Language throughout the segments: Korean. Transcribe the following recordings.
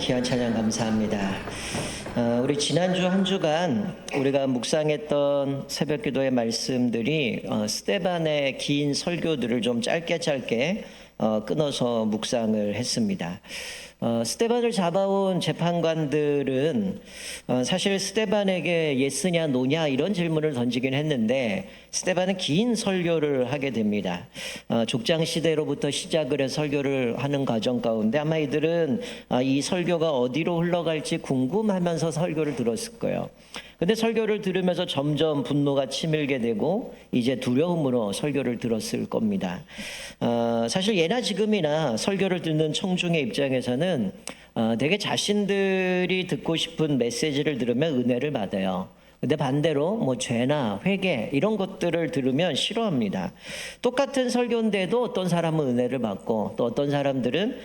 귀한 찬양 감사합니다. 우리 지난주 한 주간 우리가 묵상했던 새벽기도의 말씀들이 스데반의 긴 설교들을 좀 짧게 끊어서 묵상을 했습니다. 스데반을 잡아온 재판관들은 사실 스데반에게 예스냐 노냐 이런 질문을 던지긴 했는데 스데반은 긴 설교를 하게 됩니다. 족장 시대로부터 시작을 해서 설교를 하는 과정 가운데 아마 이들은 이 설교가 어디로 흘러갈지 궁금하면서 설교를 들었을 거예요. 근데 설교를 들으면서 점점 분노가 치밀게 되고 이제 두려움으로 설교를 들었을 겁니다. 사실 예나 지금이나 설교를 듣는 청중의 입장에서는 되게 자신들이 듣고 싶은 메시지를 들으면 은혜를 받아요. 근데 반대로 뭐 죄나 회개 이런 것들을 들으면 싫어합니다. 똑같은 설교인데도 어떤 사람은 은혜를 받고 또 어떤 사람들은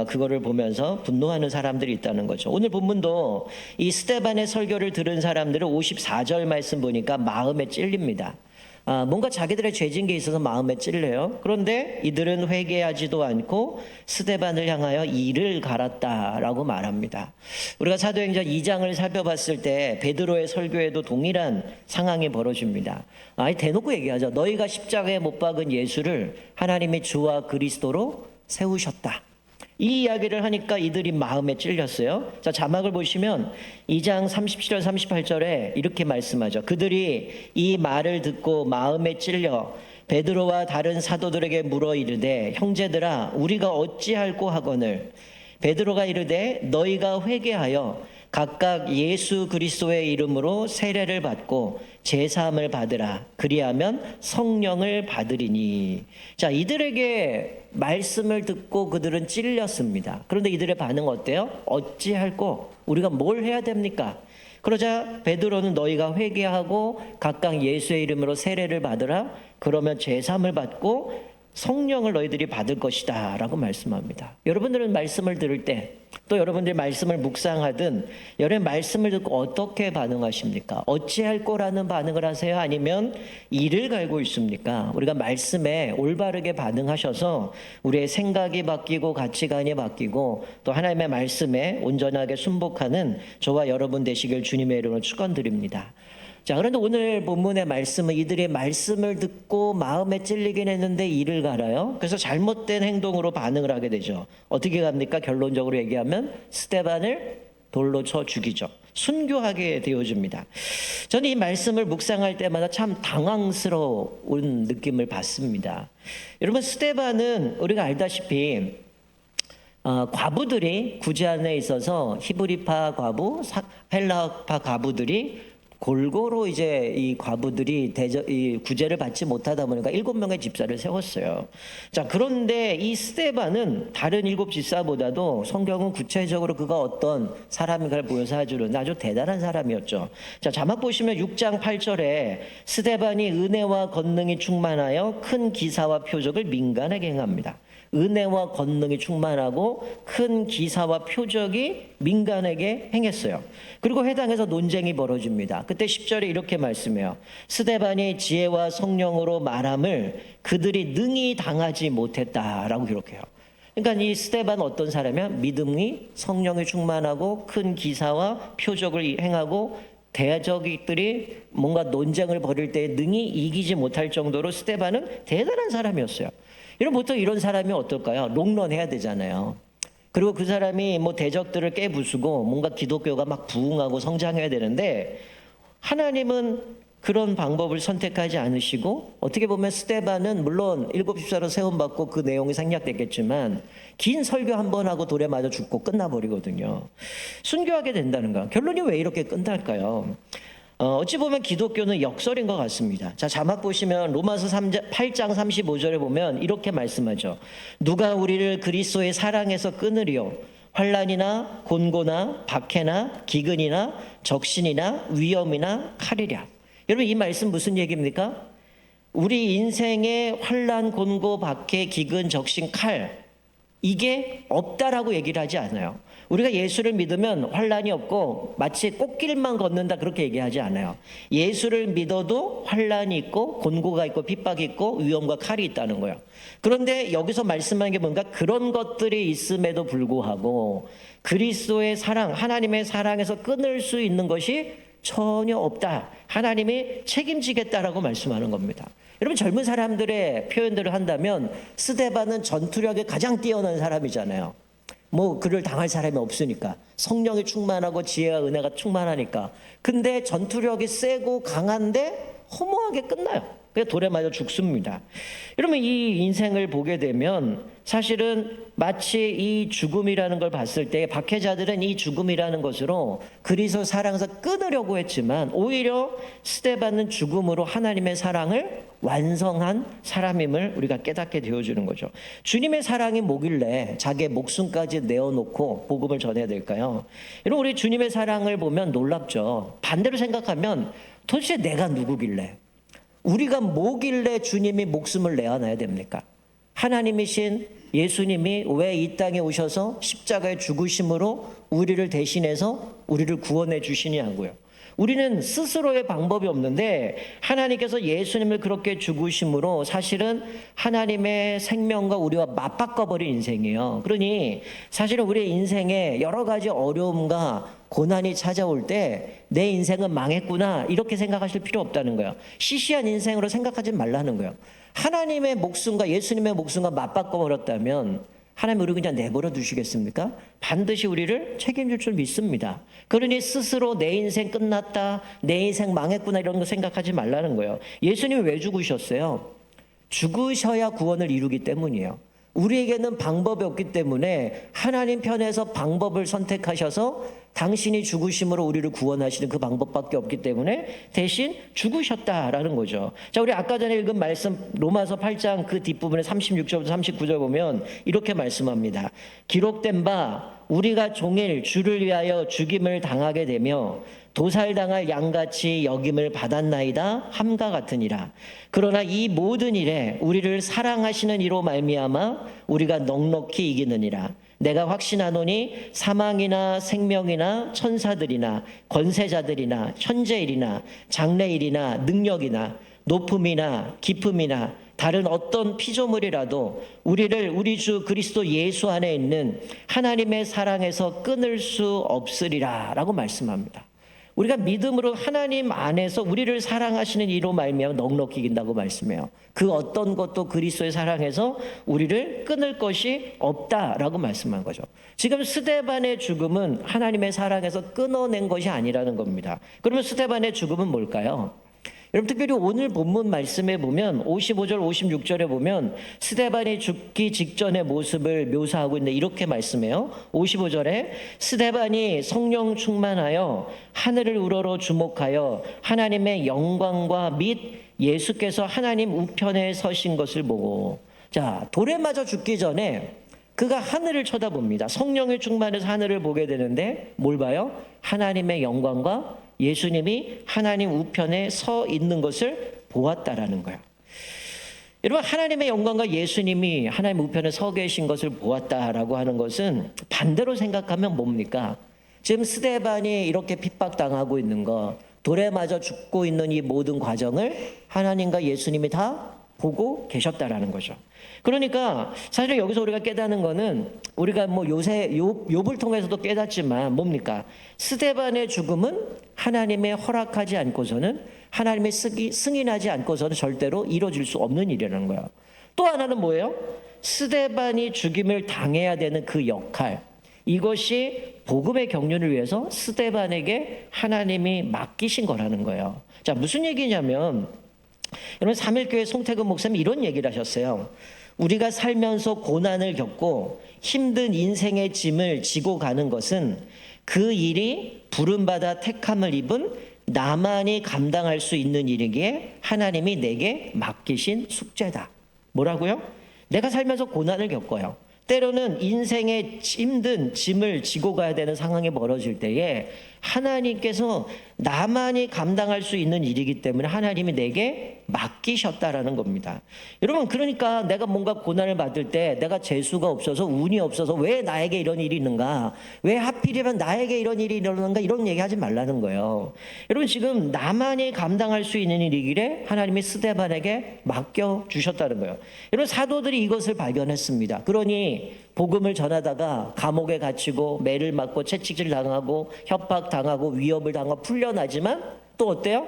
그거를 보면서 분노하는 사람들이 있다는 거죠. 오늘 본문도 이 스데반의 설교를 들은 사람들은 54절 말씀 보니까 마음에 찔립니다. 뭔가 자기들의 죄진 게 있어서 마음에 찔려요. 그런데 이들은 회개하지도 않고 스데반을 향하여 이를 갈았다라고 말합니다. 우리가 사도행전 2장을 살펴봤을 때 베드로의 설교에도 동일한 상황이 벌어집니다. 아예 대놓고 얘기하죠. 너희가 십자가에 못 박은 예수를 하나님의 주와 그리스도로 세우셨다. 이 이야기를 하니까 이들이 마음에 찔렸어요. 자, 자막을 보시면 2장 37절 38절에 이렇게 말씀하죠. 그들이 이 말을 듣고 마음에 찔려 베드로와 다른 사도들에게 물어 이르되 형제들아 우리가 어찌할꼬 하거늘 베드로가 이르되 너희가 회개하여 각각 예수 그리스도의 이름으로 세례를 받고 제사함을 받으라. 그리하면 성령을 받으리니. 자, 이들에게 말씀을 듣고 그들은 찔렸습니다. 그런데 이들의 반응 어때요? 어찌할꼬? 우리가 뭘 해야 됩니까? 그러자 베드로는 너희가 회개하고 각각 예수의 이름으로 세례를 받으라. 그러면 제사함을 받고 성령을 너희들이 받을 것이다 라고 말씀합니다. 여러분들은 말씀을 들을 때 또 여러분들이 말씀을 묵상하든 여러분 말씀을 듣고 어떻게 반응하십니까? 어찌할 거라는 반응을 하세요? 아니면 이를 갈고 있습니까? 우리가 말씀에 올바르게 반응하셔서 우리의 생각이 바뀌고 가치관이 바뀌고 또 하나님의 말씀에 온전하게 순복하는 저와 여러분 되시길 주님의 이름으로 축원드립니다. 자, 그런데 오늘 본문의 말씀은 이들의 말씀을 듣고 마음에 찔리긴 했는데 이를 갈아요. 그래서 잘못된 행동으로 반응을 하게 되죠. 어떻게 갑니까? 결론적으로 얘기하면 스데반을 돌로 쳐 죽이죠. 순교하게 되어집니다. 저는 이 말씀을 묵상할 때마다 참 당황스러운 느낌을 받습니다. 여러분, 스데반은 우리가 알다시피 과부들이 구제 안에 있어서 히브리파 과부, 헬라파 과부들이 골고루 이제 이 과부들이 이 구제를 받지 못하다 보니까 7명의 집사를 세웠어요. 자, 그런데 이 스데반은 다른 7 집사보다도 성경은 구체적으로 그가 어떤 사람인가를 보여주는 아주 대단한 사람이었죠. 자, 자막 보시면 6장 8절에 스데반이 은혜와 권능이 충만하여 큰 기사와 표적을 민간에게 행합니다. 은혜와 권능이 충만하고 큰 기사와 표적이 민간에게 행했어요. 그리고 회당에서 논쟁이 벌어집니다. 그때 10절에 이렇게 말씀해요. 스데반이 지혜와 성령으로 말함을 그들이 능히 당하지 못했다라고 기록해요. 그러니까 이 스데반 어떤 사람이야? 믿음이 성령이 충만하고 큰 기사와 표적을 행하고 대적들이 뭔가 논쟁을 벌일 때 능히 이기지 못할 정도로 스데반은 대단한 사람이었어요. 이런 보통 이런 사람이 어떨까요? 롱런해야 되잖아요. 그리고 그 사람이 뭐 대적들을 깨부수고 뭔가 기독교가 막 부흥하고 성장해야 되는데 하나님은 그런 방법을 선택하지 않으시고 어떻게 보면 스데반은 물론 7 집사로 세움받고 그 내용이 생략됐겠지만 긴 설교 한 번 하고 돌에 맞아 죽고 끝나버리거든요. 순교하게 된다는 거. 결론이 왜 이렇게 끝날까요? 어찌 보면 기독교는 역설인 것 같습니다. 자, 자막 보시면 로마서 8장 35절에 보면 이렇게 말씀하죠. 누가 우리를 그리스도의 사랑에서 끊으리요? 환난이나 곤고나 박해나 기근이나 적신이나 위험이나 칼이랴. 여러분, 이 말씀 무슨 얘기입니까? 우리 인생의 환난, 곤고, 박해, 기근, 적신, 칼 이게 없다라고 얘기를 하지 않아요. 우리가 예수를 믿으면 환난이 없고 마치 꽃길만 걷는다 그렇게 얘기하지 않아요. 예수를 믿어도 환난이 있고 곤고가 있고 핍박이 있고 위험과 칼이 있다는 거예요. 그런데 여기서 말씀하는 게 뭔가 그런 것들이 있음에도 불구하고 그리스도의 사랑, 하나님의 사랑에서 끊을 수 있는 것이 전혀 없다. 하나님이 책임지겠다라고 말씀하는 겁니다. 여러분, 젊은 사람들의 표현들을 한다면 스데반은 전투력이 가장 뛰어난 사람이잖아요. 뭐 그를 당할 사람이 없으니까, 성령이 충만하고 지혜와 은혜가 충만하니까. 근데 전투력이 세고 강한데 허무하게 끝나요. 그냥 돌에 맞아 죽습니다. 여러분, 이 인생을 보게 되면 사실은 마치 이 죽음이라는 걸 봤을 때 박해자들은 이 죽음이라는 것으로 그리스도 사랑에서 끊으려고 했지만 오히려 스데반은 죽음으로 하나님의 사랑을 완성한 사람임을 우리가 깨닫게 되어주는 거죠. 주님의 사랑이 뭐길래 자기의 목숨까지 내어놓고 복음을 전해야 될까요? 여러분, 우리 주님의 사랑을 보면 놀랍죠. 반대로 생각하면 도대체 내가 누구길래, 우리가 뭐길래 주님이 목숨을 내어놔야 됩니까? 하나님이신 예수님이 왜 이 땅에 오셔서 십자가에 죽으심으로 우리를 대신해서 우리를 구원해 주시냐고요. 우리는 스스로의 방법이 없는데 하나님께서 예수님을 그렇게 죽으심으로 사실은 하나님의 생명과 우리와 맞바꿔버린 인생이에요. 그러니 사실은 우리의 인생에 여러 가지 어려움과 고난이 찾아올 때 내 인생은 망했구나 이렇게 생각하실 필요 없다는 거예요. 시시한 인생으로 생각하지 말라는 거예요. 하나님의 목숨과 예수님의 목숨과 맞바꿔버렸다면 하나님 우리 그냥 내버려 두시겠습니까? 반드시 우리를 책임질 줄 믿습니다. 그러니 스스로 내 인생 끝났다, 내 인생 망했구나 이런 거 생각하지 말라는 거예요. 예수님이 왜 죽으셨어요? 죽으셔야 구원을 이루기 때문이에요. 우리에게는 방법이 없기 때문에 하나님 편에서 방법을 선택하셔서 당신이 죽으심으로 우리를 구원하시는 그 방법밖에 없기 때문에 대신 죽으셨다라는 거죠. 자, 우리 아까 전에 읽은 말씀 로마서 8장 그 뒷부분에 36절부터 39절 보면 이렇게 말씀합니다. 기록된 바 우리가 종일 주를 위하여 죽임을 당하게 되며 도살당할 양같이 여김을 받았나이다 함과 같으니라. 그러나 이 모든 일에 우리를 사랑하시는 이로 말미암아 우리가 넉넉히 이기느니라. 내가 확신하노니 사망이나 생명이나 천사들이나 권세자들이나 현재일이나 장래일이나 능력이나 높음이나 깊음이나 다른 어떤 피조물이라도 우리를 우리 주 그리스도 예수 안에 있는 하나님의 사랑에서 끊을 수 없으리라 라고 말씀합니다. 우리가 믿음으로 하나님 안에서 우리를 사랑하시는 이로 말미암아 넉넉히 이긴다고 말씀해요. 그 어떤 것도 그리스도의 사랑에서 우리를 끊을 것이 없다라고 말씀한 거죠. 지금 스데반의 죽음은 하나님의 사랑에서 끊어낸 것이 아니라는 겁니다. 그러면 스데반의 죽음은 뭘까요? 여러분, 특별히 오늘 본문 말씀에 보면 55절 56절에 보면 스데반이 죽기 직전의 모습을 묘사하고 있는데 이렇게 말씀해요. 55절에 스데반이 성령 충만하여 하늘을 우러러 주목하여 하나님의 영광과 및 예수께서 하나님 우편에 서신 것을 보고, 자, 돌에 맞아 죽기 전에 그가 하늘을 쳐다봅니다. 성령의 충만해서 하늘을 보게 되는데 뭘 봐요? 하나님의 영광과 예수님이 하나님 우편에 서 있는 것을 보았다라는 거예요. 여러분, 하나님의 영광과 예수님이 하나님 우편에 서 계신 것을 보았다라고 하는 것은 반대로 생각하면 뭡니까? 지금 스데반이 이렇게 핍박당하고 있는 거, 돌에 맞아 죽고 있는 이 모든 과정을 하나님과 예수님이 다 보고 계셨다라는 거죠. 그러니까 사실 여기서 우리가 깨닫는 거는 우리가 뭐 요새 욥을 통해서도 깨닫지만 뭡니까? 스데반의 죽음은 하나님의 허락하지 않고서는, 하나님의 승인하지 않고서는 절대로 이루어질 수 없는 일이라는 거예요. 또 하나는 뭐예요? 스데반이 죽임을 당해야 되는 그 역할, 이것이 복음의 경륜을 위해서 스데반에게 하나님이 맡기신 거라는 거예요. 자, 무슨 얘기냐면 여러분, 삼일교회 송태근 목사님이 이런 얘기를 하셨어요. 우리가 살면서 고난을 겪고 힘든 인생의 짐을 지고 가는 것은 그 일이 부름받아 택함을 입은 나만이 감당할 수 있는 일이기에 하나님이 내게 맡기신 숙제다. 뭐라고요? 내가 살면서 고난을 겪어요. 때로는 인생의 힘든 짐을 지고 가야 되는 상황이 벌어질 때에 하나님께서 나만이 감당할 수 있는 일이기 때문에 하나님이 내게 맡기셨다라는 겁니다. 여러분, 그러니까 내가 뭔가 고난을 받을 때 내가 재수가 없어서 운이 없어서 왜 나에게 이런 일이 있는가, 왜 하필이면 나에게 이런 일이 일어나는가, 이런 얘기하지 말라는 거예요. 여러분, 지금 나만이 감당할 수 있는 일이길래 하나님이 스데반에게 맡겨주셨다는 거예요. 여러분, 사도들이 이것을 발견했습니다. 그러니 복음을 전하다가 감옥에 갇히고 매를 맞고 채찍질 당하고 협박당하고 위협을 당하고 풀려나지만 또 어때요?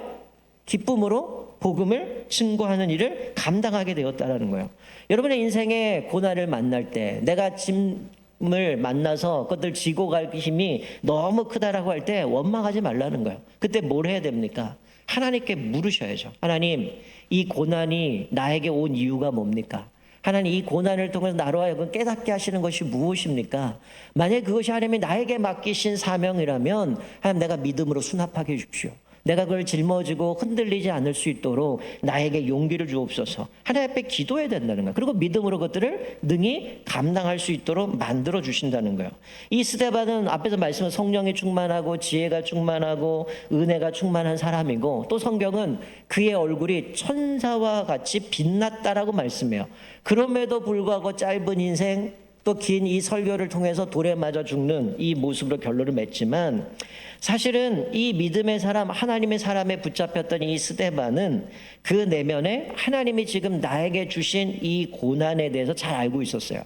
기쁨으로 복음을 증거하는 일을 감당하게 되었다는 거예요. 여러분의 인생에 고난을 만날 때, 내가 짐을 만나서 그것들 지고 갈 힘이 너무 크다라고 할 때 원망하지 말라는 거예요. 그때 뭘 해야 됩니까? 하나님께 물으셔야죠. 하나님, 이 고난이 나에게 온 이유가 뭡니까? 하나님, 이 고난을 통해서 나로 하여금 깨닫게 하시는 것이 무엇입니까? 만약 그것이 하나님이 나에게 맡기신 사명이라면 하나님, 내가 믿음으로 수납하게 해주십시오. 내가 그걸 짊어지고 흔들리지 않을 수 있도록 나에게 용기를 주옵소서. 하나님 앞에 기도해야 된다는 거예요. 그리고 믿음으로 그것들을 능히 감당할 수 있도록 만들어 주신다는 거예요. 이 스데반은 앞에서 말씀은 성령이 충만하고 지혜가 충만하고 은혜가 충만한 사람이고, 또 성경은 그의 얼굴이 천사와 같이 빛났다라고 말씀해요. 그럼에도 불구하고 짧은 인생, 또 긴 이 설교를 통해서 돌에 맞아 죽는 이 모습으로 결론을 맺지만, 사실은 이 믿음의 사람, 하나님의 사람에 붙잡혔던 이 스데반은 그 내면에 하나님이 지금 나에게 주신 이 고난에 대해서 잘 알고 있었어요.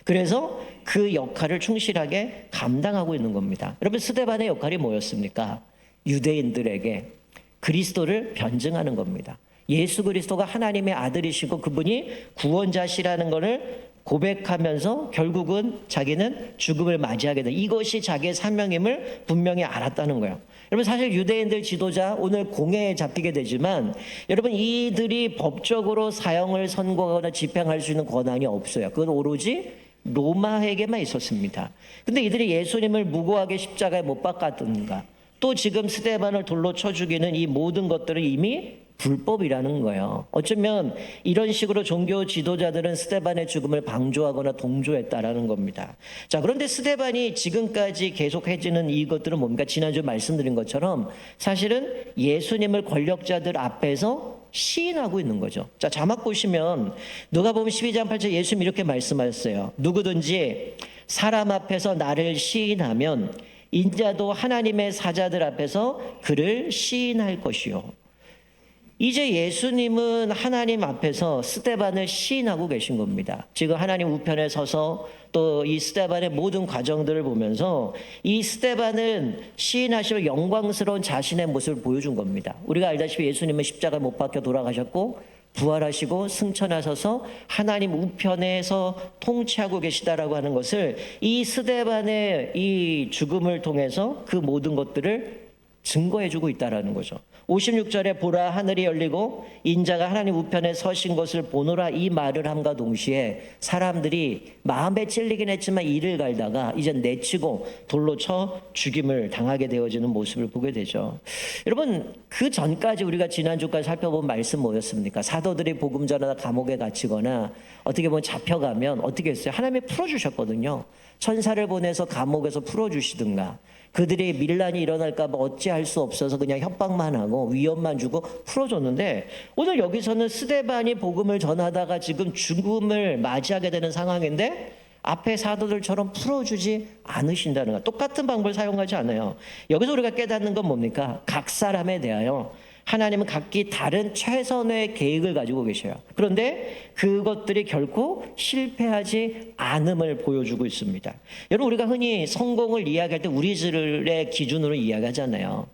그래서 그 역할을 충실하게 감당하고 있는 겁니다. 여러분, 스데반의 역할이 뭐였습니까? 유대인들에게 그리스도를 변증하는 겁니다. 예수 그리스도가 하나님의 아들이시고 그분이 구원자시라는 것을 고백하면서 결국은 자기는 죽음을 맞이하게 돼. 이것이 자기의 사명임을 분명히 알았다는 거예요. 여러분, 사실 유대인들 지도자 오늘 공회에 잡히게 되지만, 여러분, 이들이 법적으로 사형을 선고하거나 집행할 수 있는 권한이 없어요. 그건 오로지 로마에게만 있었습니다. 근데 이들이 예수님을 무고하게 십자가에 못 박았던가, 또 지금 스데반을 돌로 쳐 죽이는 이 모든 것들은 이미 불법이라는 거예요. 어쩌면 이런 식으로 종교 지도자들은 스데반의 죽음을 방조하거나 동조했다라는 겁니다. 자, 그런데 스데반이 지금까지 계속해지는 이것들은 뭡니까? 지난주 말씀드린 것처럼 사실은 예수님을 권력자들 앞에서 시인하고 있는 거죠. 자, 자막 보시면 누가복음 12장 8절 예수님이 이렇게 말씀하셨어요. 누구든지 사람 앞에서 나를 시인하면 인자도 하나님의 사자들 앞에서 그를 시인할 것이요. 이제 예수님은 하나님 앞에서 스데반을 시인하고 계신 겁니다. 지금 하나님 우편에 서서 또 이 스데반의 모든 과정들을 보면서 이 스데반은 시인하시고 영광스러운 자신의 모습을 보여준 겁니다. 우리가 알다시피 예수님은 십자가에 못 박혀 돌아가셨고 부활하시고 승천하셔서 하나님 우편에서 통치하고 계시다라고 하는 것을 이 스데반의 이 죽음을 통해서 그 모든 것들을 증거해주고 있다라는 거죠. 56절에 보라 하늘이 열리고 인자가 하나님 우편에 서신 것을 보노라, 이 말을 함과 동시에 사람들이 마음에 찔리긴 했지만 이를 갈다가 이제 내치고 돌로 쳐 죽임을 당하게 되어지는 모습을 보게 되죠. 여러분, 그 전까지 우리가 지난주까지 살펴본 말씀 뭐였습니까? 사도들이 복음 전하다 감옥에 갇히거나 어떻게 보면 잡혀가면 어떻게 했어요? 하나님이 풀어주셨거든요. 천사를 보내서 감옥에서 풀어주시든가, 그들이 밀란이 일어날까 봐 어찌할 수 없어서 그냥 협박만 하고 위협만 주고 풀어줬는데, 오늘 여기서는 스데반이 복음을 전하다가 지금 죽음을 맞이하게 되는 상황인데 앞에 사도들처럼 풀어주지 않으신다는 것. 똑같은 방법을 사용하지 않아요. 여기서 우리가 깨닫는 건 뭡니까? 각 사람에 대하여 하나님은 각기 다른 최선의 계획을 가지고 계셔요. 그런데 그것들이 결코 실패하지 않음을 보여주고 있습니다. 여러분, 우리가 흔히 성공을 이야기할 때 우리들의 기준으로 이야기하잖아요.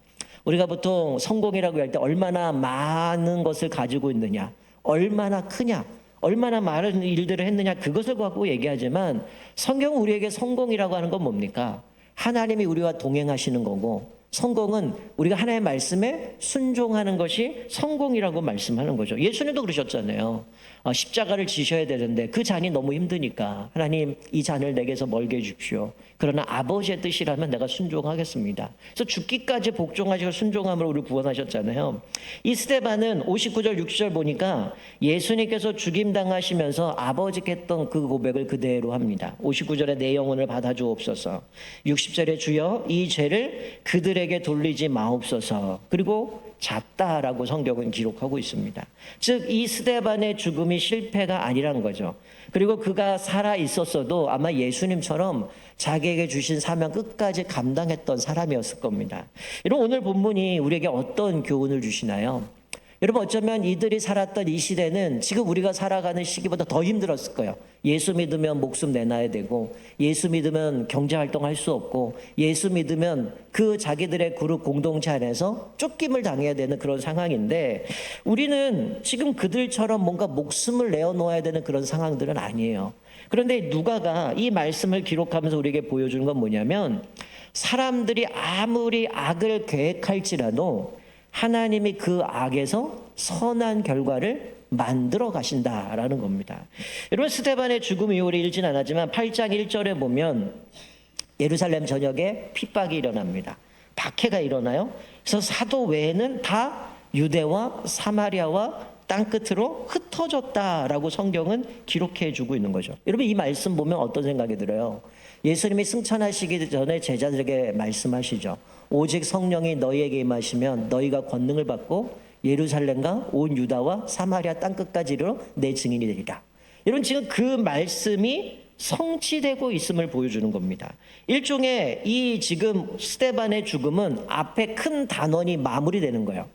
우리가 보통 성공이라고 할 때 얼마나 많은 것을 가지고 있느냐, 얼마나 크냐, 얼마나 많은 일들을 했느냐, 그것을 갖고 얘기하지만 성경은 우리에게 성공이라고 하는 건 뭡니까? 하나님이 우리와 동행하시는 거고, 성공은 우리가 하나님의 말씀에 순종하는 것이 성공이라고 말씀하는 거죠. 예수님도 그러셨잖아요. 십자가를 지셔야 되는데 그 잔이 너무 힘드니까 하나님, 이 잔을 내게서 멀게 해주십시오. 그러나 아버지의 뜻이라면 내가 순종하겠습니다. 그래서 죽기까지 복종하시고 순종함으로 우리를 구원하셨잖아요. 이 스데반은 59절 60절 보니까 예수님께서 죽임당하시면서 아버지께 했던 그 고백을 그대로 합니다. 59절에 내 영혼을 받아주옵소서, 60절에 주여 이 죄를 그들에게 돌리지 마옵소서, 그리고 잤다라고 성경은 기록하고 있습니다. 즉 이 스데반의 죽음이 실패가 아니라는 거죠. 그리고 그가 살아 있었어도 아마 예수님처럼 자기에게 주신 사명 끝까지 감당했던 사람이었을 겁니다. 여러분 오늘 본문이 우리에게 어떤 교훈을 주시나요? 여러분 어쩌면 이들이 살았던 이 시대는 지금 우리가 살아가는 시기보다 더 힘들었을 거예요. 예수 믿으면 목숨 내놔야 되고, 예수 믿으면 경제활동할 수 없고, 예수 믿으면 그 자기들의 그룹 공동체 안에서 쫓김을 당해야 되는 그런 상황인데, 우리는 지금 그들처럼 뭔가 목숨을 내어놓아야 되는 그런 상황들은 아니에요. 그런데 누가가 이 말씀을 기록하면서 우리에게 보여주는 건 뭐냐면, 사람들이 아무리 악을 계획할지라도 하나님이 그 악에서 선한 결과를 만들어 가신다라는 겁니다. 여러분 스데반의 죽음 이후를 읽진 않았지만 8장 1절에 보면 예루살렘 전역에 핍박이 일어납니다. 박해가 일어나요. 그래서 사도 외에는 다 유대와 사마리아와 땅끝으로 흩어졌다라고 성경은 기록해 주고 있는 거죠. 여러분 이 말씀 보면 어떤 생각이 들어요? 예수님이 승천하시기 전에 제자들에게 말씀하시죠. 오직 성령이 너희에게 임하시면 너희가 권능을 받고 예루살렘과 온 유다와 사마리아 땅끝까지 이르러 내 증인이 되리라. 여러분 지금 그 말씀이 성취되고 있음을 보여주는 겁니다. 일종의 이 지금 스데반의 죽음은 앞에 큰 단원이 마무리되는 거예요.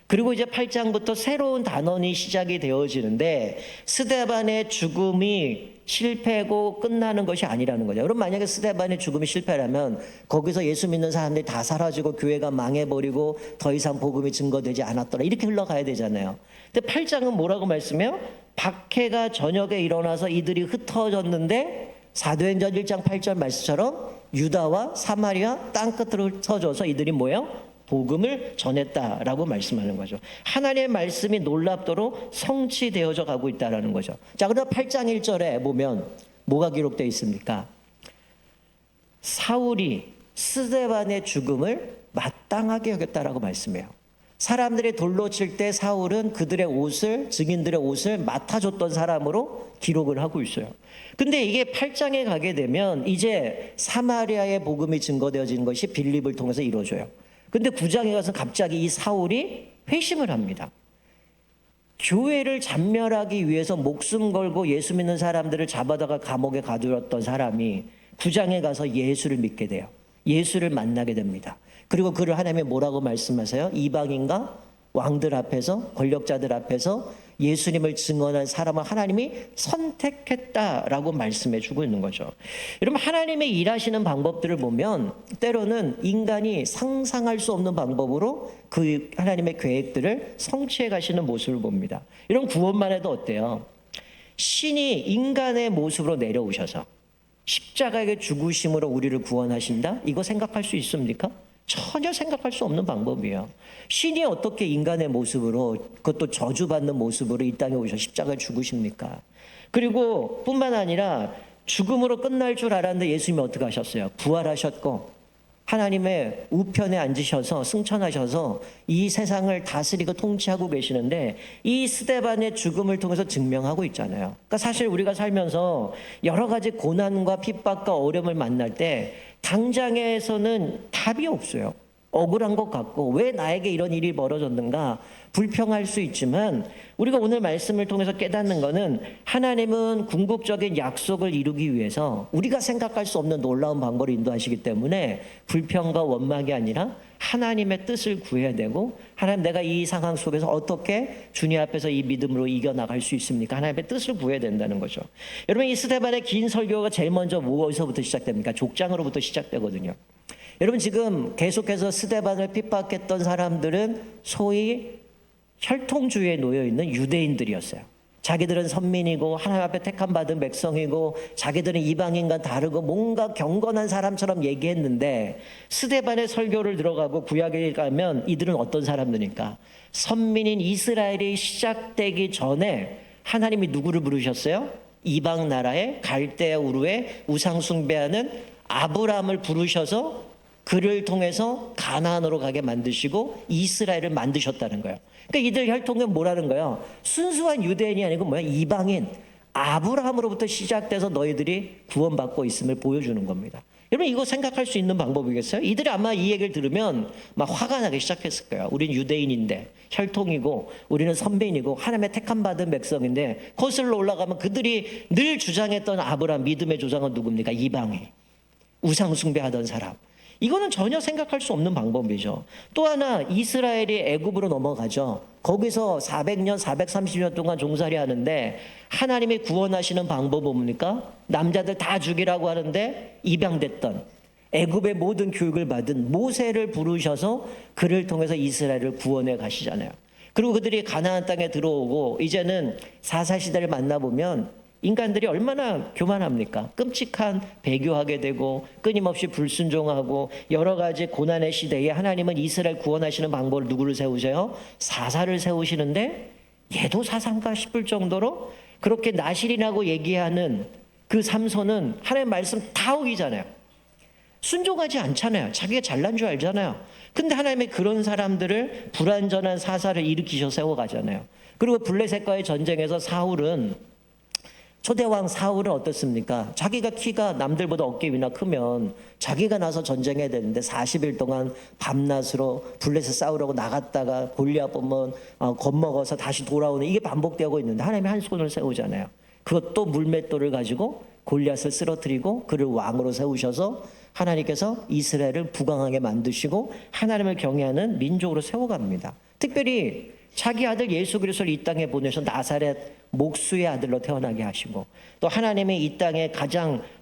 그리고 이제 8장부터 새로운 단원이 시작이 되어지는데 스데반의 죽음이 실패고 끝나는 것이 아니라는 거죠. 여러분 만약에 스데반의 죽음이 실패라면 거기서 예수 믿는 사람들이 다 사라지고 교회가 망해버리고 더 이상 복음이 증거되지 않았더라 이렇게 흘러가야 되잖아요. 근데 8장은 뭐라고 말씀해요? 박해가 저녁에 일어나서 이들이 흩어졌는데 사도행전 1장 8절 말씀처럼 유다와 사마리아 땅끝으로 흩어져서 이들이 뭐예요? 복음을 전했다라고 말씀하는 거죠. 하나님의 말씀이 놀랍도록 성취되어져 가고 있다라는 거죠. 자, 그럼 8장 1절에 보면 뭐가 기록되어 있습니까? 사울이 스데반의 죽음을 마땅하게 여겼다라고 말씀해요. 사람들이 돌로 칠 때 사울은 그들의 옷을, 증인들의 옷을 맡아줬던 사람으로 기록을 하고 있어요. 근데 이게 8장에 가게 되면 이제 사마리아의 복음이 증거되어지는 것이 빌립을 통해서 이루어져요. 근데 9장에 가서 갑자기 이 사울이 회심을 합니다. 교회를 잔멸하기 위해서 목숨 걸고 예수 믿는 사람들을 잡아다가 감옥에 가두었던 사람이 9장에 가서 예수를 믿게 돼요. 예수를 만나게 됩니다. 그리고 그를 하나님이 뭐라고 말씀하세요? 이방인과 왕들 앞에서, 권력자들 앞에서 예수님을 증언한 사람을 하나님이 선택했다라고 말씀해 주고 있는 거죠. 여러분 하나님의 일하시는 방법들을 보면 때로는 인간이 상상할 수 없는 방법으로 그 하나님의 계획들을 성취해 가시는 모습을 봅니다. 이런 구원만 해도 어때요? 신이 인간의 모습으로 내려오셔서 십자가의 죽으심으로 우리를 구원하신다? 이거 생각할 수 있습니까? 전혀 생각할 수 없는 방법이에요. 신이 어떻게 인간의 모습으로, 그것도 저주받는 모습으로 이 땅에 오셔 십자가에 죽으십니까? 그리고 뿐만 아니라 죽음으로 끝날 줄 알았는데 예수님이 어떻게 하셨어요? 부활하셨고 하나님의 우편에 앉으셔서 승천하셔서 이 세상을 다스리고 통치하고 계시는데 이 스데반의 죽음을 통해서 증명하고 있잖아요. 그러니까 사실 우리가 살면서 여러 가지 고난과 핍박과 어려움을 만날 때 당장에서는 답이 없어요. 억울한 것 같고 왜 나에게 이런 일이 벌어졌는가 불평할 수 있지만 우리가 오늘 말씀을 통해서 깨닫는 것은 하나님은 궁극적인 약속을 이루기 위해서 우리가 생각할 수 없는 놀라운 방법을 인도하시기 때문에 불평과 원망이 아니라 하나님의 뜻을 구해야 되고 하나님 내가 이 상황 속에서 어떻게 주님 앞에서 이 믿음으로 이겨나갈 수 있습니까? 하나님의 뜻을 구해야 된다는 거죠. 여러분 이 스데반의 긴 설교가 제일 먼저 어디서부터 시작됩니까? 족장으로부터 시작되거든요. 여러분 지금 계속해서 스데반을 핍박했던 사람들은 소위 혈통주의에 놓여있는 유대인들이었어요. 자기들은 선민이고 하나님 앞에 택함 받은 백성이고 자기들은 이방인과 다르고 뭔가 경건한 사람처럼 얘기했는데 스데반의 설교를 들어가고 구약에 가면 이들은 어떤 사람들입니까? 선민인 이스라엘이 시작되기 전에 하나님이 누구를 부르셨어요? 이방 나라의 갈대아 우르의 우상 숭배하는 아브라함을 부르셔서 그를 통해서 가나안으로 가게 만드시고 이스라엘을 만드셨다는 거예요. 그러니까 이들 혈통은 뭐라는 거예요? 순수한 유대인이 아니고 뭐야? 이방인 아브라함으로부터 시작돼서 너희들이 구원받고 있음을 보여주는 겁니다. 여러분 이거 생각할 수 있는 방법이겠어요? 이들이 아마 이 얘기를 들으면 막 화가 나기 시작했을 거예요. 우린 유대인인데 혈통이고 우리는 선배인이고 하나님의 택함 받은 백성인데 거슬러 올라가면 그들이 늘 주장했던 아브라함 믿음의 조상은 누굽니까? 이방인, 우상 숭배하던 사람. 이거는 전혀 생각할 수 없는 방법이죠. 또 하나 이스라엘이 애굽으로 넘어가죠. 거기서 400년, 430년 동안 종살이 하는데 하나님이 구원하시는 방법은 뭡니까? 남자들 다 죽이라고 하는데 입양됐던 애굽의 모든 교육을 받은 모세를 부르셔서 그를 통해서 이스라엘을 구원해 가시잖아요. 그리고 그들이 가나안 땅에 들어오고 이제는 사사시대를 만나보면 인간들이 얼마나 교만합니까? 끔찍한 배교하게 되고 끊임없이 불순종하고 여러 가지 고난의 시대에 하나님은 이스라엘 구원하시는 방법을 누구를 세우세요? 사사를 세우시는데 얘도 사상가 싶을 정도로 그렇게 나실이라고 얘기하는 그 삼손은 하나님의 말씀 다 어기잖아요. 순종하지 않잖아요. 자기가 잘난 줄 알잖아요. 근데 하나님이 그런 사람들을 불완전한 사사를 일으키셔 세워가잖아요. 그리고 블레셋과의 전쟁에서 초대왕 사울은 어떻습니까? 자기가 키가 남들보다 어깨 위나 크면 자기가 나서 전쟁해야 되는데 40일 동안 밤낮으로 블레셋 싸우려고 나갔다가 골리앗 보면 겁먹어서 다시 돌아오는 이게 반복되고 있는데 하나님이 한 손을 세우잖아요. 그것도 물맷돌을 가지고 골리앗을 쓰러뜨리고 그를 왕으로 세우셔서 하나님께서 이스라엘을 부강하게 만드시고 하나님을 경외하는 민족으로 세워갑니다. 특별히 자기 아들 예수 그리스도를 이 땅에 보내서 나사렛 목수의 아들로 태어나게 하시고 또 하나님의 이 땅에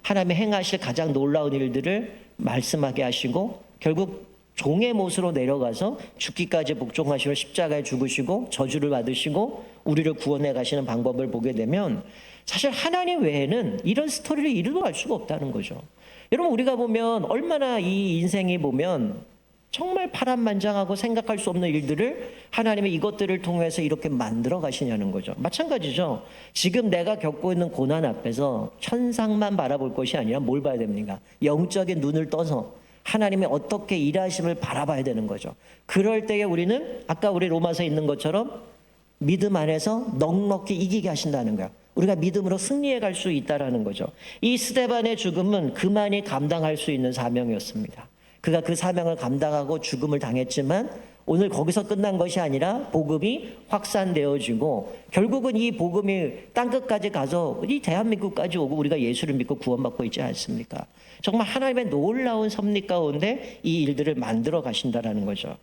하나님이 행하실 가장 놀라운 일들을 말씀하게 하시고 결국 종의 못으로 내려가서 죽기까지 복종하시고 십자가에 죽으시고 저주를 받으시고 우리를 구원해 가시는 방법을 보게 되면 사실 하나님 외에는 이런 스토리를 이루어 갈 수가 없다는 거죠. 여러분 우리가 보면 얼마나 이 인생이 보면 정말 파란만장하고 생각할 수 없는 일들을 하나님이 이것들을 통해서 이렇게 만들어 가시냐는 거죠. 마찬가지죠. 지금 내가 겪고 있는 고난 앞에서 천상만 바라볼 것이 아니라 뭘 봐야 됩니까? 영적인 눈을 떠서 하나님이 어떻게 일하심을 바라봐야 되는 거죠. 그럴 때에 우리는 아까 우리 로마서에 있는 것처럼 믿음 안에서 넉넉히 이기게 하신다는 거예요. 우리가 믿음으로 승리해 갈 수 있다는 거죠. 이 스데반의 죽음은 그만이 감당할 수 있는 사명이었습니다. 그가 그 사명을 감당하고 죽음을 당했지만 오늘 거기서 끝난 것이 아니라 복음이 확산되어지고 결국은 이 복음이 땅끝까지 가서 이 대한민국까지 오고 우리가 예수를 믿고 구원받고 있지 않습니까? 정말 하나님의 놀라운 섭리 가운데 이 일들을 만들어 가신다라는 거죠.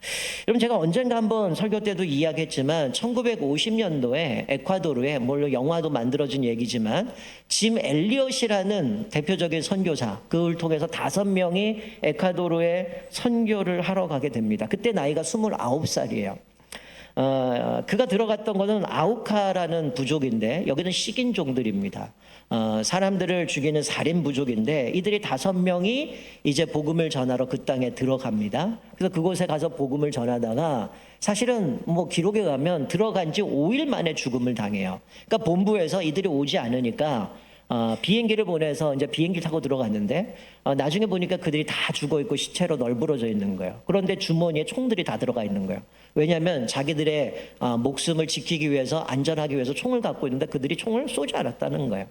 여러분 제가 언젠가 한번 설교 때도 이야기했지만 1950년도에 에콰도르에 물론 영화도 만들어진 얘기지만 짐 엘리엇이라는 대표적인 선교사 그를 통해서 5명이 에콰도르에 선교를 하러 가게 됩니다. 그때 나이가 29살이에요. 그가 들어갔던 것은 아우카라는 부족인데 여기는 식인종들입니다. 사람들을 죽이는 살인 부족인데 이들이 5명이 이제 복음을 전하러 그 땅에 들어갑니다. 그래서 그곳에 가서 복음을 전하다가 사실은 뭐 기록에 가면 들어간 지 5일 만에 죽음을 당해요. 그러니까 본부에서 이들이 오지 않으니까 비행기를 보내서 이제 비행기 타고 들어갔는데 나중에 보니까 그들이 다 죽어 있고 시체로 널브러져 있는 거예요. 그런데 주머니에 총들이 다 들어가 있는 거예요. 왜냐하면 자기들의 목숨을 지키기 위해서 안전하기 위해서 총을 갖고 있는데 그들이 총을 쏘지 않았다는 거예요.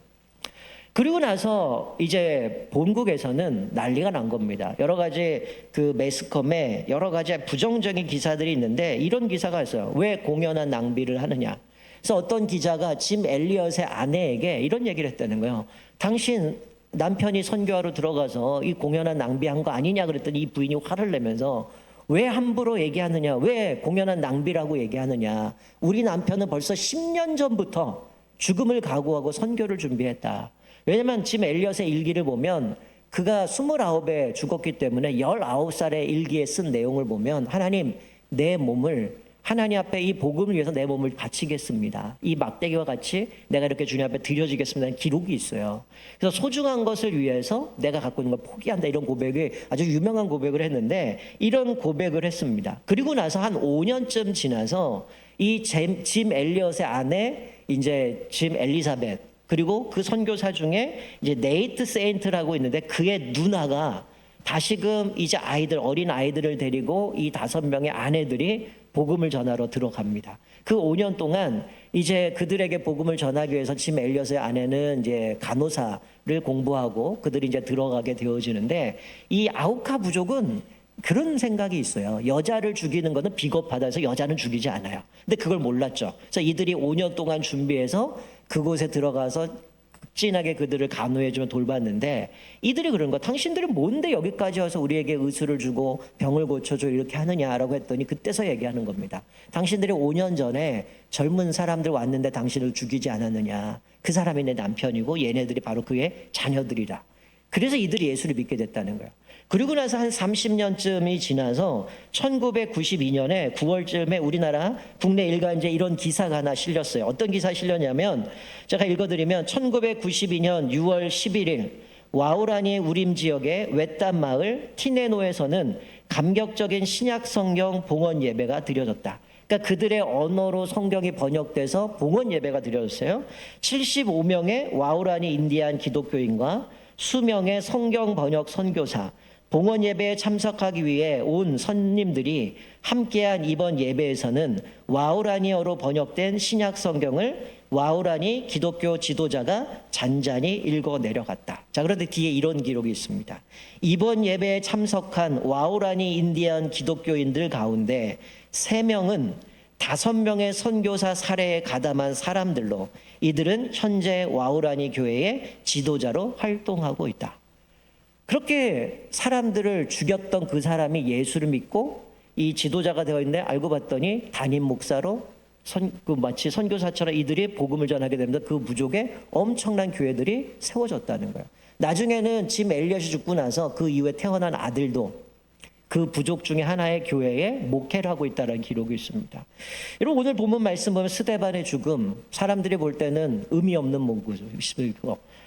그리고 나서 이제 본국에서는 난리가 난 겁니다. 여러 가지 그 매스컴에 여러 가지 부정적인 기사들이 있는데 이런 기사가 있어요. 왜 공연한 낭비를 하느냐. 그래서 어떤 기자가 짐 엘리엇의 아내에게 이런 얘기를 했다는 거예요. 당신 남편이 선교하러 들어가서 이 공연한 낭비한 거 아니냐 그랬더니 이 부인이 화를 내면서 왜 함부로 얘기하느냐, 왜 공연한 낭비라고 얘기하느냐. 우리 남편은 벌써 10년 전부터 죽음을 각오하고 선교를 준비했다. 왜냐하면 짐 엘리엇의 일기를 보면 그가 29에 죽었기 때문에 19살의 일기에 쓴 내용을 보면 하나님 내 몸을 하나님 앞에 이 복음을 위해서 내 몸을 바치겠습니다. 이 막대기와 같이 내가 이렇게 주님 앞에 드려지겠습니다는 기록이 있어요. 그래서 소중한 것을 위해서 내가 갖고 있는 걸 포기한다 이런 고백이 아주 유명한 고백을 했는데 이런 고백을 했습니다. 그리고 나서 한 5년쯤 지나서 이 짐 엘리엇의 아내 이제 짐 엘리사벳 그리고 그 선교사 중에 이제 네이트 세인트라고 있는데 그의 누나가 다시금 이제 어린 아이들을 데리고 이 5명의 아내들이 복음을 전하러 들어갑니다. 그 5년 동안 이제 그들에게 복음을 전하기 위해서 짐 엘리엇의 아내는 이제 간호사를 공부하고 그들이 이제 들어가게 되어지는데, 이 아우카 부족은 그런 생각이 있어요. 여자를 죽이는 것은 비겁하다 해서 여자는 죽이지 않아요. 근데 그걸 몰랐죠. 그래서 이들이 5년 동안 준비해서 그곳에 들어가서 극진하게 그들을 간호해주며 돌봤는데, 이들이 그런 거, 당신들은 뭔데 여기까지 와서 우리에게 의술을 주고 병을 고쳐줘 이렇게 하느냐라고 했더니 그때서 얘기하는 겁니다. 당신들이 5년 전에 젊은 사람들 왔는데 당신을 죽이지 않았느냐. 그 사람이 내 남편이고 얘네들이 바로 그의 자녀들이라. 그래서 이들이 예수를 믿게 됐다는 거예요. 그리고 나서 한 30년쯤이 지나서 1992년에 9월쯤에 우리나라 국내 일간지에 이런 기사가 하나 실렸어요. 어떤 기사 실렸냐면, 제가 읽어드리면 1992년 6월 11일 와우라니 우림 지역의 외딴 마을 티네노에서는 감격적인 신약 성경 봉헌 예배가 드려졌다. 그러니까 그들의 언어로 성경이 번역돼서 봉헌 예배가 드려졌어요. 75명의 와우라니 인디안 기독교인과 수명의 성경 번역 선교사, 봉헌 예배에 참석하기 위해 온 손님들이 함께한 이번 예배에서는 와우라니어로 번역된 신약 성경을 와우라니 기독교 지도자가 잔잔히 읽어 내려갔다. 자, 그런데 뒤에 이런 기록이 있습니다. 이번 예배에 참석한 와우라니 인디안 기독교인들 가운데 3명은 5명의 선교사 사례에 가담한 사람들로, 이들은 현재 와우라니 교회의 지도자로 활동하고 있다. 그렇게 사람들을 죽였던 그 사람이 예수를 믿고 이 지도자가 되어 있는데, 알고 봤더니 담임 목사로 마치 선교사처럼 이들이 복음을 전하게 됩니다. 그 부족에 엄청난 교회들이 세워졌다는 거예요. 나중에는 짐 엘리엇이 죽고 나서 그 이후에 태어난 아들도 그 부족 중에 하나의 교회에 목회를 하고 있다는 기록이 있습니다. 여러분, 오늘 본문 말씀 보면 스데반의 죽음, 사람들이 볼 때는 의미 없는 문구죠.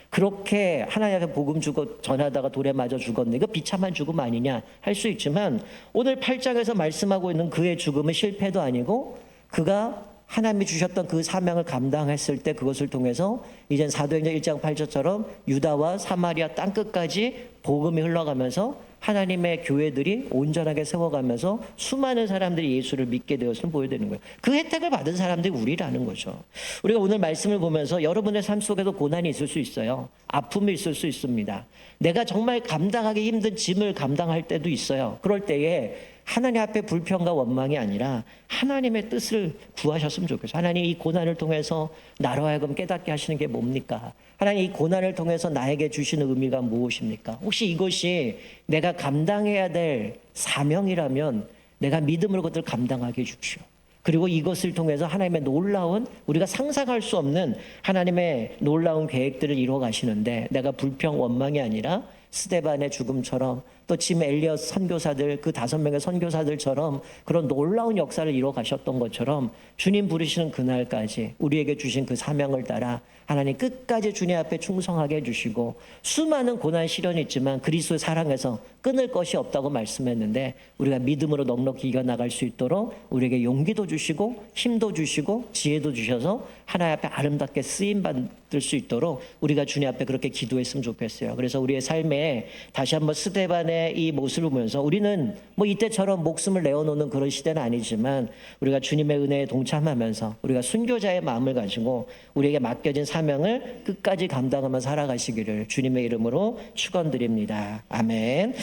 그렇게 하나님 앞에 복음 주고 전하다가 돌에 맞아 죽었네, 이거 비참한 죽음 아니냐 할 수 있지만, 오늘 8장에서 말씀하고 있는 그의 죽음은 실패도 아니고, 그가 하나님이 주셨던 그 사명을 감당했을 때 그것을 통해서 이젠 사도행전 1장 8절처럼 유다와 사마리아 땅끝까지 복음이 흘러가면서 하나님의 교회들이 온전하게 세워가면서 수많은 사람들이 예수를 믿게 되었음을 보여드리는 거예요. 그 혜택을 받은 사람들이 우리라는 거죠. 우리가 오늘 말씀을 보면서 여러분의 삶 속에도 고난이 있을 수 있어요. 아픔이 있을 수 있습니다. 내가 정말 감당하기 힘든 짐을 감당할 때도 있어요. 그럴 때에 하나님 앞에 불평과 원망이 아니라 하나님의 뜻을 구하셨으면 좋겠어요. 하나님, 이 고난을 통해서 나로 하여금 깨닫게 하시는 게 뭡니까? 하나님, 이 고난을 통해서 나에게 주시는 의미가 무엇입니까? 혹시 이것이 내가 감당해야 될 사명이라면 내가 믿음으로 그것을 감당하게 해주십시오. 그리고 이것을 통해서 하나님의 놀라운, 우리가 상상할 수 없는 하나님의 놀라운 계획들을 이루어 가시는데, 내가 불평 원망이 아니라 스데반의 죽음처럼, 또 짐 엘리엇 선교사들, 그 5명의 선교사들처럼 그런 놀라운 역사를 이루어 가셨던 것처럼, 주님 부르시는 그날까지 우리에게 주신 그 사명을 따라 하나님 끝까지 주님 앞에 충성하게 해주시고, 수많은 고난 시련이 있지만 그리스도의 사랑에서 끊을 것이 없다고 말씀했는데, 우리가 믿음으로 넉넉히 이겨나갈 수 있도록 우리에게 용기도 주시고 힘도 주시고 지혜도 주셔서 하나님 앞에 아름답게 쓰임받을 수 있도록 우리가 주님 앞에 그렇게 기도했으면 좋겠어요. 그래서 우리의 삶에 다시 한번 스데반의 이 모습을 보면서, 우리는 뭐 이때처럼 목숨을 내어놓는 그런 시대는 아니지만 우리가 주님의 은혜에 동참하면서 우리가 순교자의 마음을 가지고 우리에게 맡겨진 사명을 끝까지 감당하며 살아가시기를 주님의 이름으로 축원드립니다. 아멘.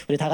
우리 다